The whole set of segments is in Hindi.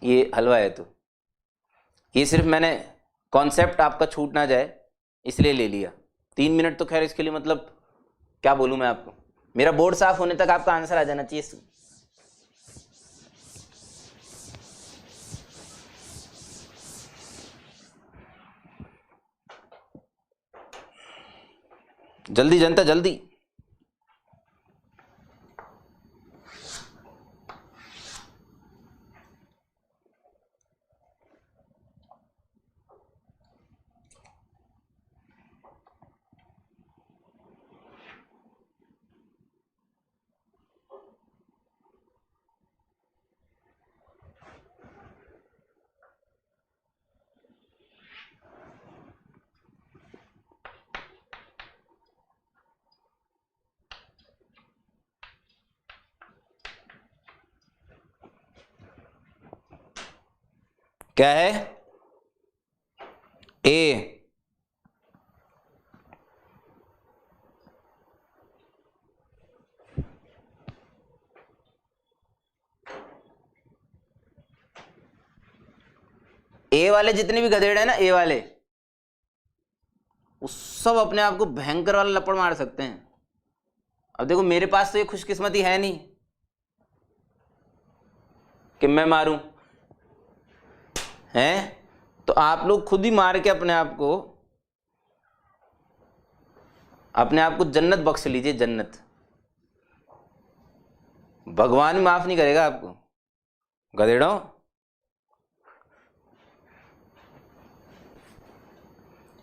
ये हलवा है। तो ये सिर्फ मैंने कॉन्सेप्ट आपका छूट ना जाए इसलिए ले लिया। 3 मिनट तो खैर इसके लिए मतलब क्या बोलूं मैं आपको, मेरा बोर्ड साफ होने तक आपका आंसर आ जाना चाहिए। जल्दी जनता जल्दी। क्या है? ए। ए वाले जितने भी गधेड़ है ना, ए वाले, वो सब अपने आप को भयंकर वाला लपड़ मार सकते हैं। अब देखो मेरे पास तो ये खुशकिस्मती है नहीं कि मैं मारूं, हैं? तो आप लोग खुद ही मार के अपने आप को जन्नत बख्श लीजिए। जन्नत भगवान माफ नहीं करेगा आपको, गधेड़ों।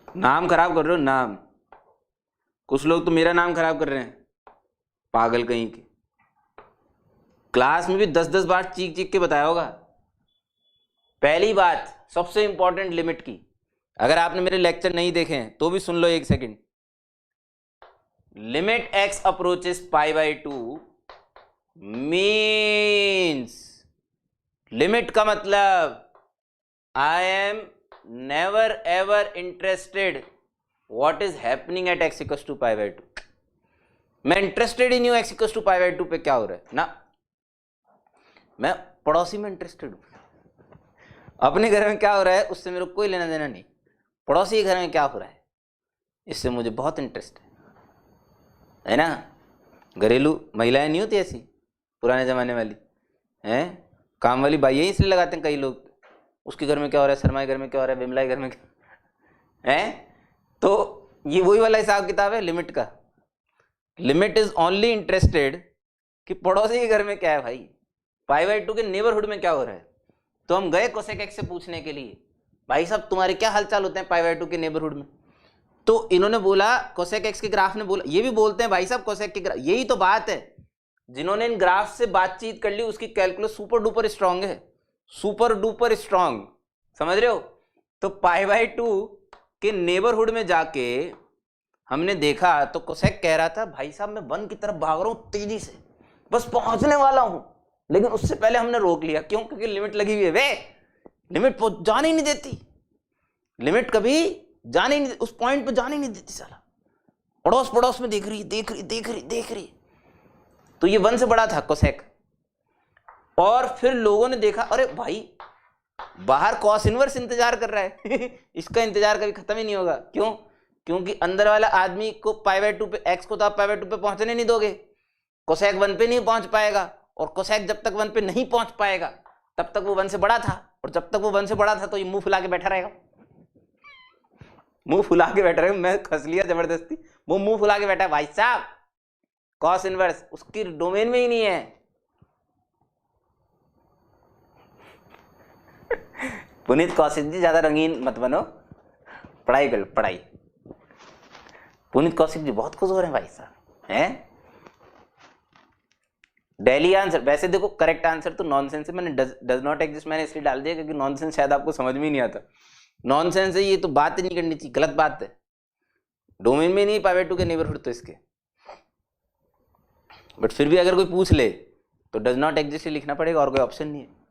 नाम खराब कर रहे हो नाम। कुछ लोग तो मेरा नाम खराब कर रहे हैं, पागल कहीं के। क्लास में भी 10-10 बार चीख चीख के बताया होगा। पहली बात सबसे इंपॉर्टेंट लिमिट की, अगर आपने मेरे लेक्चर नहीं देखे हैं तो भी सुन लो 1 second. Limit x approaches π/2 means, limit का मतलब I am never ever interested what is happening at x = π/2। मैं इंटरेस्टेड ही नहीं हूं x = π/2 पे क्या हो रहा है ना। मैं पड़ोसी में इंटरेस्टेड हूं, अपने घर में क्या हो रहा है उससे मेरे को कोई लेना देना नहीं। पड़ोसी के घर में क्या हो रहा है इससे मुझे बहुत इंटरेस्ट है ना। घरेलू महिलाएं नहीं होती ऐसी पुराने जमाने वाली, हैं? काम वाली बाइयां इसलिए लगाते हैं कई लोग। उसके घर में क्या हो रहा है, शर्मा के घर में क्या हो रहा है, बिमला के घर में क्या है। तो ये वही वाला हिसाब किताब है लिमिट का। लिमिट इज ओनली इंटरेस्टेड कि पड़ोसी के घर में क्या है भाई, π/2 के नेबरहुड में क्या हो रहा है। तो हम गए कोसेक एक्स से पूछने के लिए, भाई साहब तुम्हारे क्या हालचाल होते हैं π/2 के नेबरहुड में। तो इन्होंने बोला कोसेक एक्स के ग्राफ ने बोला, ये भी बोलते हैं भाई साहब कोसेक के ग्राफ। यही तो बात है, जिन्होंने इन ग्राफ से बातचीत कर ली उसकी कैलकुलस सुपर डुपर स्ट्रांग है, सुपर डुपर स्ट्रांग, समझ रहे हो। तो π/2 के नेबरहुड में जाके हमने देखा तो कोसेक कह रहा था भाई साहब मैं 1 की तरफ भाग रहा हूं तेजी से, बस पहुंचने वाला हूं, लेकिन उससे पहले हमने रोक लिया। क्यों? क्योंकि लिमिट लगी हुई है। वे लिमिट जाने ही नहीं देती, लिमिट कभी जाने ही नहीं, उस पॉइंट पे जाने ही नहीं देती साला। पड़ोस पड़ोस में देख रही। तो ये 1 से बड़ा था कोसेक। और फिर लोगों ने देखा अरे भाई बाहर कॉस इनवर्स इंतजार कर रहा है इसका इंतजार कभी खत्म ही नहीं होगा। क्यों? क्योंकि अंदर वाला आदमी को π/2 पे, एक्स को तो आप π/2 पे पहुंचने नहीं दोगे, कोसेक 1 पे नहीं पहुंच पाएगा। और कोसेक जब तक 1 पे नहीं पहुंच पाएगा तब तक वो 1 से बड़ा था, और जब तक वो 1 से बड़ा था तो ये मुंह फुला के बैठा रहेगा, मुंह फुला के बैठा रहेगा। मैं खस लिया जबरदस्ती, वो मुंह फुला के बैठा है भाई साहब, कॉस इनवर्स उसकी डोमेन में ही नहीं है। पुनीत कौशिक जी ज्यादा रंगीन मत बनो, पढ़ाई कर पढ़ाई। पुनीत कौशिक जी बहुत खुश हो रहे हैं भाई साहब, हैं? डेली आंसर, वैसे देखो करेक्ट आंसर तो नॉनसेंस है। मैंने डज नॉट एग्जिस्ट मैंने इसलिए डाल दिया क्योंकि नॉनसेंस शायद आपको समझ में ही नहीं आता। नॉनसेंस है ये तो, बात ही नहीं करनी चाहिए, गलत बात है। डोमेन में नहीं π/2 के नेबरहुड तो इसके, बट फिर भी अगर कोई पूछ ले तो डज नॉट एग्जिस्ट लिखना पड़ेगा, और कोई ऑप्शन नहीं है।